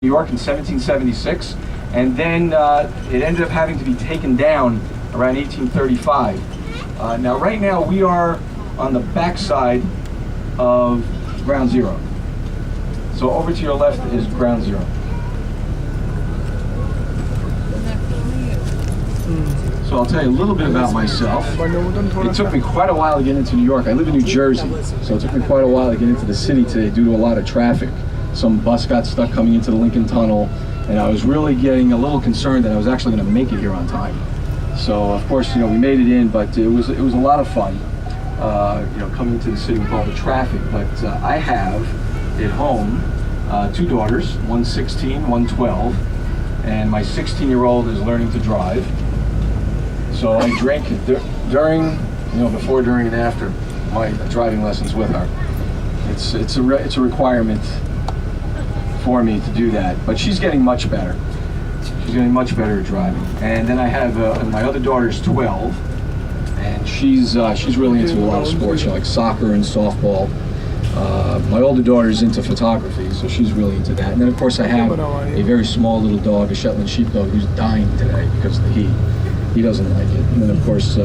New York in 1776, and then it ended up having to be taken down around 1835. Now, right now, we are on the backside of Ground Zero. So over to your left is Ground Zero. So I'll tell you a little bit about myself. It took me quite a while to get into New York. I live in New Jersey, so it took me quite a while to get into the city today due to a lot of traffic. Some bus got stuck coming into the Lincoln Tunnel, and I was really getting a little concerned that I was actually going to make it here on time. So of course, we made it in, but it was a lot of fun, coming into the city with all the traffic. But I have at home 2 daughters, one 16, one 12, and my 16-year-old is learning to drive. So I drink during, before, during, and after my driving lessons with her. It's a requirement for me to do that, but she's getting much better. She's getting much better at driving. And then I have my other daughter's 12, and she's really into a lot of sports, like soccer and softball. My older daughter's into photography, so she's really into that. And then of course I have a very small little dog, a Shetland sheepdog, who's dying today because of the heat. He doesn't like it. And then of course,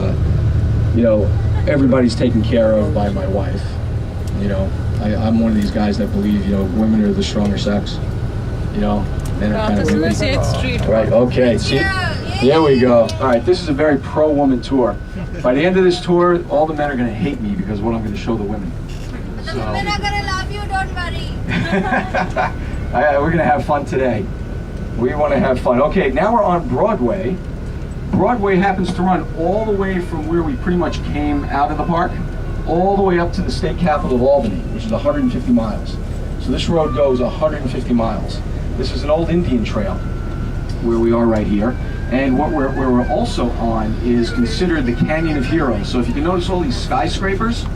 everybody's taken care of by my wife. I'm one of these guys that believe, women are the stronger sex. Men are kind of weak. Right, okay. See, there we go. All right, this is a very pro-woman tour. By the end of this tour, all the men are going to hate me because of what I'm going to show the women. The women are going to love you, don't worry. We're going to have fun today. We want to have fun. Okay, now we're on Broadway. Broadway happens to run all the way from where we pretty much came out of the park, all the way up to the state capital of Albany, which is 150 miles. So this road goes 150 miles. This is an old Indian trail where we are right here. And where we're also on is considered the Canyon of Heroes. So if you can notice all these skyscrapers,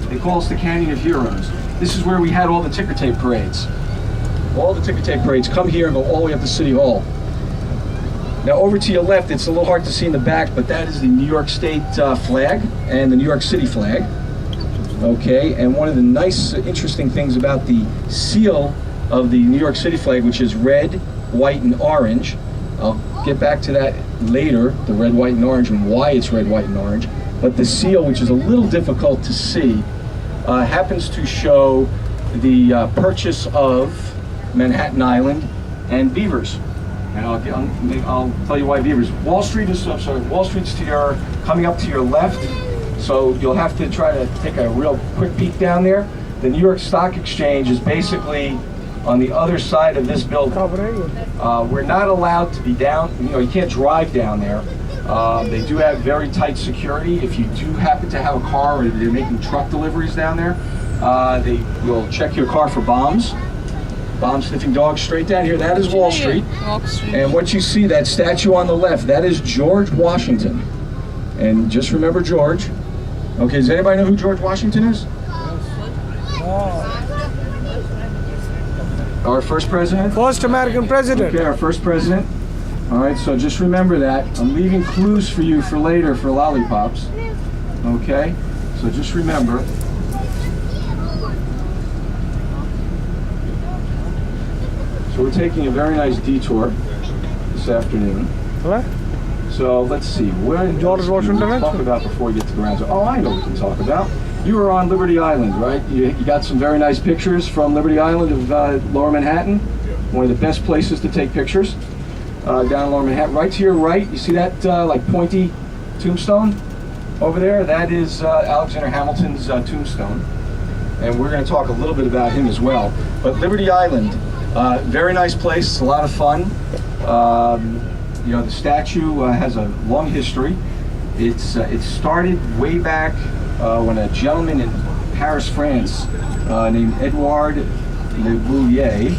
they call us the Canyon of Heroes. This is where we had all the ticker tape parades. All the ticker tape parades come here and go all the way up to City Hall. Now over to your left, it's a little hard to see in the back, but that is the New York State flag and the New York City flag. Okay, and one of the nice, interesting things about the seal of the New York City flag, which is red, white, and orange. I'll get back to that later, the red, white, and orange, and why it's red, white, and orange. But the seal, which is a little difficult to see, happens to show the purchase of Manhattan Island and Beavers. And I'll tell you why Beavers. Wall Street's coming up to your left, so you'll have to try to take a real quick peek down there. The New York Stock Exchange is basically on the other side of this building. We're not allowed to be down, you can't drive down there. They do have very tight security. If you do happen to have a car or they're making truck deliveries down there, they will check your car for bombs. Bomb-sniffing dogs straight down here. That is Wall Street. And what you see, that statue on the left, that is George Washington. And just remember George. Okay, does anybody know who George Washington is? Our first president? First American president. Okay, our first president. All right, so just remember that. I'm leaving clues for you for later for lollipops. Okay, so just remember. So we're taking a very nice detour this afternoon. What? So let's see, what George Washington can we talk about before we get to the grounds? Oh, I know what we can talk about. You were on Liberty Island, right? You got some very nice pictures from Liberty Island of Lower Manhattan. One of the best places to take pictures down in Lower Manhattan. Right to your right, you see that like pointy tombstone over there? That is Alexander Hamilton's tombstone. And we're going to talk a little bit about him as well. But Liberty Island, very nice place. It's a lot of fun. The statue has a long history. It started way back when a gentleman in Paris, France, named Edouard Le Bouillet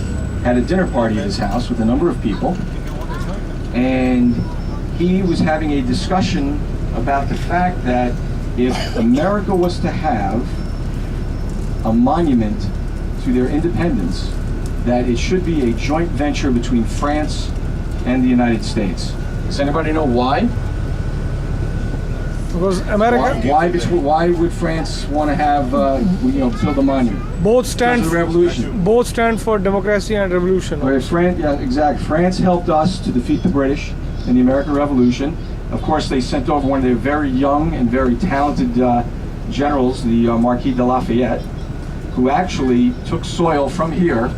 had a dinner party at his house with a number of people, and he was having a discussion about the fact that if America was to have a monument to their independence, that it should be a joint venture between France and the United States. Does anybody know why? Because America, Why would France want to have build a monument? both Because stand of the revolution. both stand for democracy and revolution. Right, France helped us to defeat the British in the American Revolution. Of course, they sent over one of their very young and very talented generals, the Marquis de Lafayette, who actually took soil from here,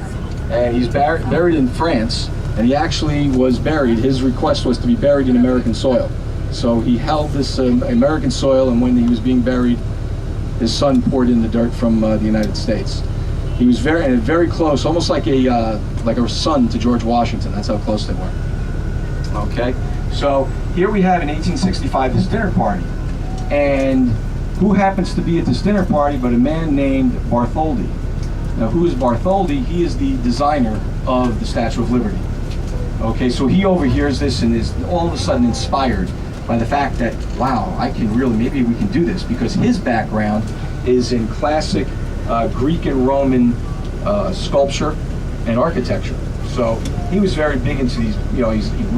and he's buried in France, and he actually was buried. His request was to be buried in American soil. So he held this American soil, and when he was being buried, his son poured in the dirt from the United States. He was very close, almost like a son to George Washington. That's how close they were. Okay, so here we have in 1865 this dinner party, and who happens to be at this dinner party but a man named Bartholdi. Now, who is Bartholdi? He is the designer of the Statue of Liberty. Okay, so he overhears this and is all of a sudden inspired by the fact that, wow, maybe we can do this, because his background is in classic Greek and Roman sculpture and architecture. So he was very big into these, he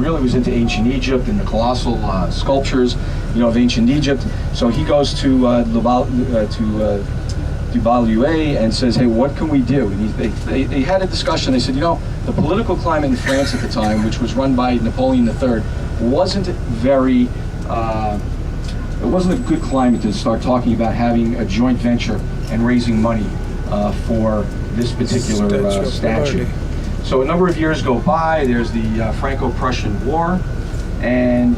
really was into ancient Egypt and the colossal sculptures, of ancient Egypt. So he goes to Duvalier and says, hey, what can we do? And they had a discussion. They said, the political climate in France at the time, which was run by Napoleon III, wasn't very, it wasn't a good climate to start talking about having a joint venture and raising money for this particular statue. So a number of years go by, there's the Franco-Prussian War, and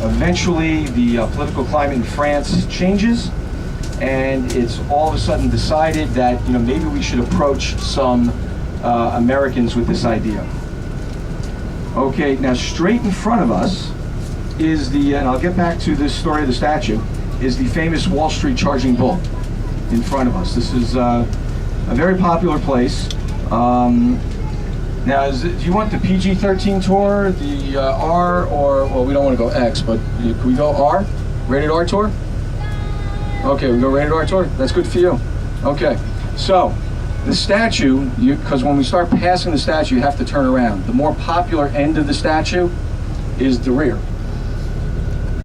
eventually the political climate in France changes, and it's all of a sudden decided that maybe we should approach some Americans with this idea. Okay, now straight in front of us is and I'll get back to this story of the statue, is the famous Wall Street Charging Bull in front of us. This is a very popular place. Now, do you want the PG-13 tour, the R, or, well, we don't want to go X, but can we go R? Rated R tour? Okay, we go rated R tour? That's good for you. Okay, so the statue, because when we start passing the statue, you have to turn around. The more popular end of the statue is the rear.